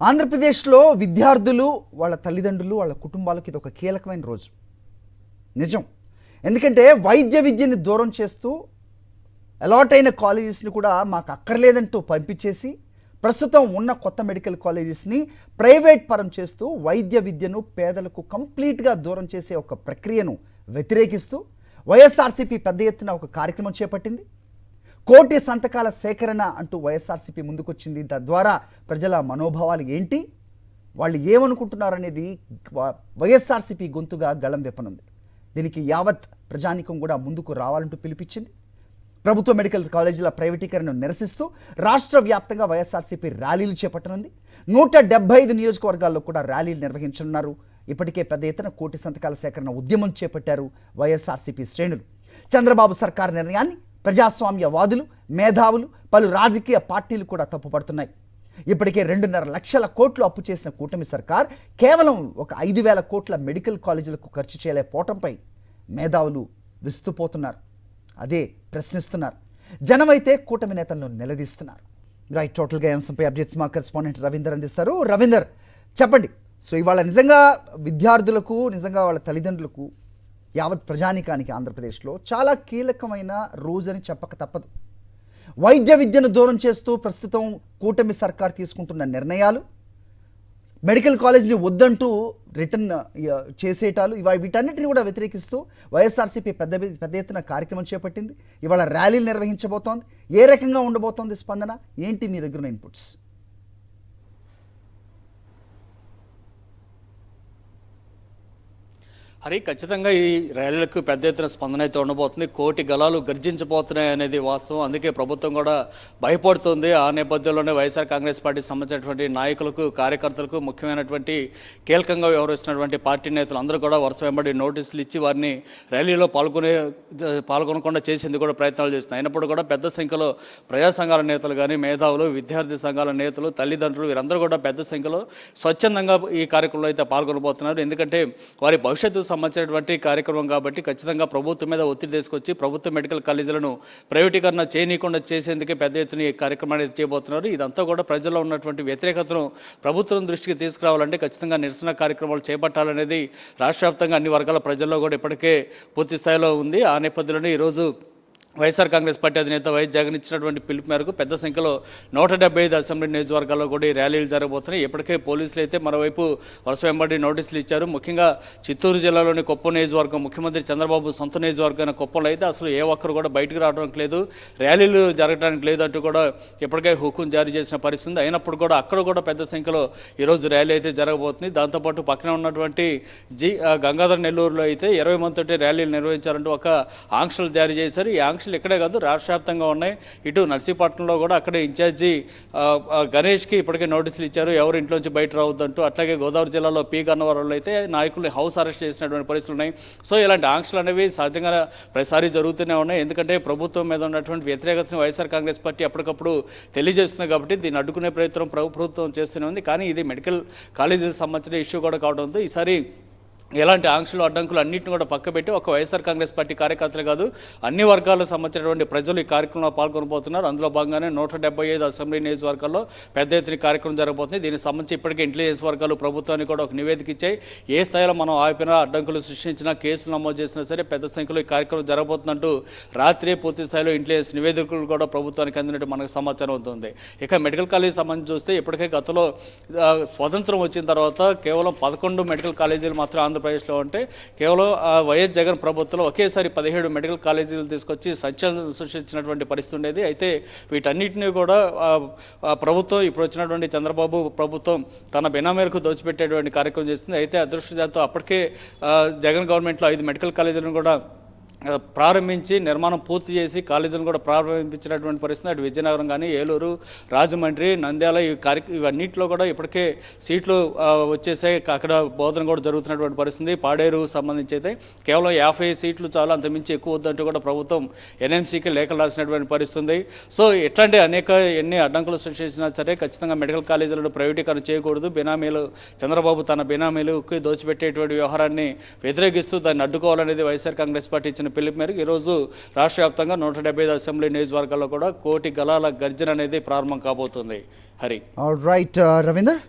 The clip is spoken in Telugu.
ఆంధ్రప్రదేశ్లో విద్యార్థులు వాళ్ళ తల్లిదండ్రులు వాళ్ళ కుటుంబాలకు ఇది ఒక కీలకమైన రోజు. నిజం. ఎందుకంటే వైద్య విద్యని దూరం చేస్తూ అలాట్ అయిన కాలేజెస్ని కూడా మాకు అక్కర్లేదంటూ పంపించేసి ప్రస్తుతం ఉన్న కొత్త మెడికల్ కాలేజెస్ని ప్రైవేట్ పరం చేస్తూ వైద్య విద్యను పేదలకు కంప్లీట్గా దూరం చేసే ఒక ప్రక్రియను వ్యతిరేకిస్తూ వైఎస్ఆర్సీపీ పెద్ద ఎత్తున ఒక కార్యక్రమం చేపట్టింది. 1 కోటి సంతకాల సేకరణ అంటూ వైఎస్ఆర్సీపీ ముందుకొచ్చింది. తద్వారా ప్రజల మనోభావాలు ఏంటి, వాళ్ళు ఏమనుకుంటున్నారనేది వైఎస్ఆర్సీపీ గొంతుగా గళం విప్పనుంది. దీనికి యావత్ ప్రజానికం కూడా ముందుకు రావాలంటూ పిలిపించింది. ప్రభుత్వ మెడికల్ కాలేజీల ప్రైవేటీకరణను నిరసిస్తూ రాష్ట్ర వ్యాప్తంగా వైఎస్ఆర్సీపీ ర్యాలీలు చేపట్టనుంది. 175 నియోజకవర్గాల్లో కూడా ర్యాలీలు నిర్వహించనున్నారు. ఇప్పటికే పెద్ద ఎత్తున 1 కోటి సంతకాల సేకరణ ఉద్యమం చేపట్టారు వైఎస్ఆర్సీపీ శ్రేణులు. చంద్రబాబు సర్కార్ నిర్ణయాన్ని ప్రజాస్వామ్యవాదులు, మేధావులు, పలు రాజకీయ పార్టీలు కూడా తప్పుపడుతున్నాయి. ఇప్పటికే 2.5 లక్షల కోట్లు అప్పు చేసిన కూటమి సర్కార్ కేవలం ఒక 5,000 కోట్ల మెడికల్ కాలేజీలకు ఖర్చు చేయలేకపోవటంపై మేధావులు విస్తుపోతున్నారు. అదే ప్రశ్నిస్తున్నారు. జనమైతే కూటమి నేతలను నిలదీస్తున్నారు. రైట్, టోటల్గా ఈ అంశంపై అప్డేట్స్ మా కరెస్పాండెంట్ రవీందర్ అందిస్తారు. రవీందర్, చెప్పండి. సో ఇవాళ నిజంగా విద్యార్థులకు, నిజంగా వాళ్ళ తల్లిదండ్రులకు, యావత్ ప్రజానికానికి ఆంధ్రప్రదేశ్లో చాలా కీలకమైన రోజని చెప్పక తప్పదు. వైద్య విద్యను దూరం చేస్తూ ప్రస్తుతం కూటమి సర్కార్ తీసుకుంటున్న నిర్ణయాలు, మెడికల్ కాలేజ్ని వద్దంటూ రిటర్న్ చేసేటాలు, వీటన్నిటిని కూడా వ్యతిరేకిస్తూ వైఎస్ఆర్సీపీ పెద్ద ఎత్తున కార్యక్రమం చేపట్టింది. ఇవాళ ర్యాలీలు నిర్వహించబోతోంది. ఏ రకంగా ఉండబోతోంది స్పందన? ఏంటి మీ దగ్గర ఉన్న ఇన్పుట్స్? హరి, ఖచ్చితంగా ఈ ర్యాలీలకు పెద్ద ఎత్తున స్పందన అయితే ఉండబోతుంది. 1 కోటి గలాలు గర్జించబోతున్నాయి అనేది వాస్తవం. అందుకే ప్రభుత్వం కూడా భయపడుతుంది. ఆ నేపథ్యంలోనే వైఎస్ఆర్ కాంగ్రెస్ పార్టీకి సంబంధించినటువంటి నాయకులకు, కార్యకర్తలకు, ముఖ్యమైనటువంటి కీలకంగా వ్యవహరిస్తున్నటువంటి పార్టీ నేతలు అందరూ కూడా వరుస వెంబడి నోటీసులు ఇచ్చి వారిని ర్యాలీలో పాల్గొనకుండా చేసేందుకు కూడా ప్రయత్నాలు చేస్తున్నాయి. అయినప్పుడు కూడా పెద్ద సంఖ్యలో ప్రజా సంఘాల నేతలు కానీ, మేధావులు, విద్యార్థి సంఘాల నేతలు, తల్లిదండ్రులు వీరందరూ కూడా పెద్ద సంఖ్యలో స్వచ్ఛందంగా ఈ కార్యక్రమంలో అయితే పాల్గొనబోతున్నారు. ఎందుకంటే వారి భవిష్యత్తు సంబంధించినటువంటి కార్యక్రమం కాబట్టి ఖచ్చితంగా ప్రభుత్వం మీద ఒత్తిడి తీసుకొచ్చి ప్రభుత్వ మెడికల్ కాలేజీలను ప్రైవేటీకరణ చేయనీయకుండా చేసేందుకే పెద్ద ఎత్తున ఈ కార్యక్రమాన్ని చేయబోతున్నారు. ఇదంతా కూడా ప్రజల్లో ఉన్నటువంటి వ్యతిరేకతను ప్రభుత్వం దృష్టికి తీసుకురావాలంటే ఖచ్చితంగా నిరసన కార్యక్రమాలు చేపట్టాలనేది రాష్ట్ర వ్యాప్తంగా అన్ని వర్గాల ప్రజల్లో కూడా ఇప్పటికే పూర్తి స్థాయిలో ఉంది. ఆ నేపథ్యంలోనే ఈరోజు వైఎస్ఆర్ కాంగ్రెస్ పార్టీ అధినేత వైఎస్ జగన్ ఇచ్చినటువంటి పిలుపు మేరకు పెద్ద సంఖ్యలో 175 అసెంబ్లీ నియోజకవర్గాల్లో కూడా ఈ ర్యాలీలు జరగబోతున్నాయి. ఇప్పటికే పోలీసులు అయితే మరోవైపు వరుస వెంబడి నోటీసులు ఇచ్చారు. ముఖ్యంగా చిత్తూరు జిల్లాలోని కుప్పం నియోజకవర్గం, ముఖ్యమంత్రి చంద్రబాబు సొంత నియోజకవర్గమైన కుప్పంలో అయితే అసలు ఏ ఒక్కరు కూడా బయటకు రావడానికి లేదు, ర్యాలీలు జరగడానికి లేదు అంటూ కూడా ఇప్పటికే హుకుం జారీ చేసిన పరిస్థితి. అయినప్పుడు కూడా అక్కడ కూడా పెద్ద సంఖ్యలో ఈరోజు ర్యాలీ అయితే జరగబోతుంది. దాంతోపాటు పక్కన ఉన్నటువంటి గంగాధర్ నెల్లూరులో అయితే 20 మందితోటి ర్యాలీలు నిర్వహించారంటూ ఒక ఆంక్షలు జారీ చేశారు. ఈ ఆంక్షలు ఇక్కడే కాదు, రాష్ట్ర వ్యాప్తంగా ఉన్నాయి. ఇటు నర్సీపట్నంలో కూడా అక్కడే ఇన్ఛార్జి గణేష్కి ఇప్పటికే నోటీసులు ఇచ్చారు, ఎవరు ఇంట్లోంచి బయట రావద్దంటూ. అట్లాగే గోదావరి జిల్లాలో పి గన్నవరంలో అయితే నాయకుల్ని హౌస్ అరెస్ట్ చేసినటువంటి పరిస్థితులు ఉన్నాయి. సో ఇలాంటి ఆంక్షలు అనేవి సహజంగా ప్రతిసారి జరుగుతూనే ఉన్నాయి. ఎందుకంటే ప్రభుత్వం మీద ఉన్నటువంటి వ్యతిరేకతను వైఎస్ఆర్ కాంగ్రెస్ పార్టీ అప్పటికప్పుడు తెలియజేస్తుంది కాబట్టి దీన్ని అడ్డుకునే ప్రయత్నం ప్రభుత్వం చేస్తూనే ఉంది. కానీ ఇది మెడికల్ కాలేజీకి సంబంధించిన ఇష్యూ కూడా కావడంతో ఈసారి ఎలాంటి ఆంక్షలు, అడ్డంకులు అన్నింటిని కూడా పక్కబెట్టి ఒక వైఎస్ఆర్ కాంగ్రెస్ పార్టీ కార్యకర్తలు కాదు, అన్ని వర్గాలకు సంబంధించినటువంటి ప్రజలు ఈ కార్యక్రమంలో పాల్గొనబోతున్నారు. అందులో భాగంగానే 175 అసెంబ్లీ నియోజకవర్గాల్లో పెద్ద ఎత్తున కార్యక్రమం జరగబోతుంది. దీనికి సంబంధించి ఇప్పటికే ఇంటెలిజెన్స్ వర్గాలు ప్రభుత్వానికి కూడా ఒక నివేదిక ఇచ్చాయి. ఏ స్థాయిలో మనం ఆపినా, అడ్డంకులు సృష్టించినా, కేసులు నమోదు చేసినా సరే పెద్ద సంఖ్యలో ఈ కార్యక్రమం జరగబోతుందంటూ రాత్రి పూర్తి స్థాయిలో ఇంటెలిజెన్స్ నివేదికలు కూడా ప్రభుత్వానికి అందినట్టు మనకు సమాచారం అవుతుంది. ఇక మెడికల్ కాలేజీ సంబంధించి చూస్తే ఇప్పటికే గతంలో స్వతంత్రం వచ్చిన తర్వాత కేవలం 11 మెడికల్ కాలేజీలు మాత్రం ఆంధ్రప్రదేశ్లో ఉంటే కేవలం వైఎస్ జగన్ ప్రభుత్వంలో ఒకేసారి 17 మెడికల్ కాలేజీలు తీసుకొచ్చి సంచలనం సృష్టించినటువంటి పరిస్థితి ఉండేది. అయితే వీటన్నిటిని కూడా ప్రభుత్వం, ఇప్పుడు వచ్చినటువంటి చంద్రబాబు ప్రభుత్వం తన బినామీలకు దోచిపెట్టేటువంటి కార్యక్రమం చేస్తుంది. అయితే అదృష్టవశాత్తు అప్పటికే జగన్ గవర్నమెంట్లో 5 మెడికల్ కాలేజీలను కూడా ప్రారంభించి నిర్మాణం పూర్తి చేసి కాలేజీలను కూడా ప్రారంభించినటువంటి పరిస్థితి. అటు విజయనగరం కానీ, ఏలూరు, రాజమండ్రి, నంద్యాల ఇవన్నింటిలో కూడా ఇప్పటికే సీట్లు వచ్చేసాయి. అక్కడ బోధన కూడా జరుగుతున్నటువంటి పరిస్థితి. పాడేరు సంబంధించి అయితే కేవలం 50 సీట్లు చాలు, అంతమించి ఎక్కువ వద్దంటూ కూడా ప్రభుత్వం ఎన్ఎంసీకి లేఖలు రాసినటువంటి పరిస్థితి. సో ఇట్లాంటి ఎన్ని అడ్డంకులు సృష్టించినా సరే ఖచ్చితంగా మెడికల్ కాలేజీలను ప్రైవేటీకరణ చేయకూడదు. బినామీలు, చంద్రబాబు తన బినామీలకు దోచిపెట్టేటువంటి వ్యవహారాన్ని వ్యతిరేకిస్తూ దాన్ని అడ్డుకోవాలనేది వైఎస్ఆర్ కాంగ్రెస్ పార్టీ ఇచ్చిన పిలుపు మేరకు ఈరోజు రాష్ట్ర వ్యాప్తంగా 175 అసెంబ్లీ నియోజకవర్గాల్లో కూడా 1 కోటి గలాల గర్జన అనేది ప్రారంభం కాబోతుంది. Hari, all right Ravinder.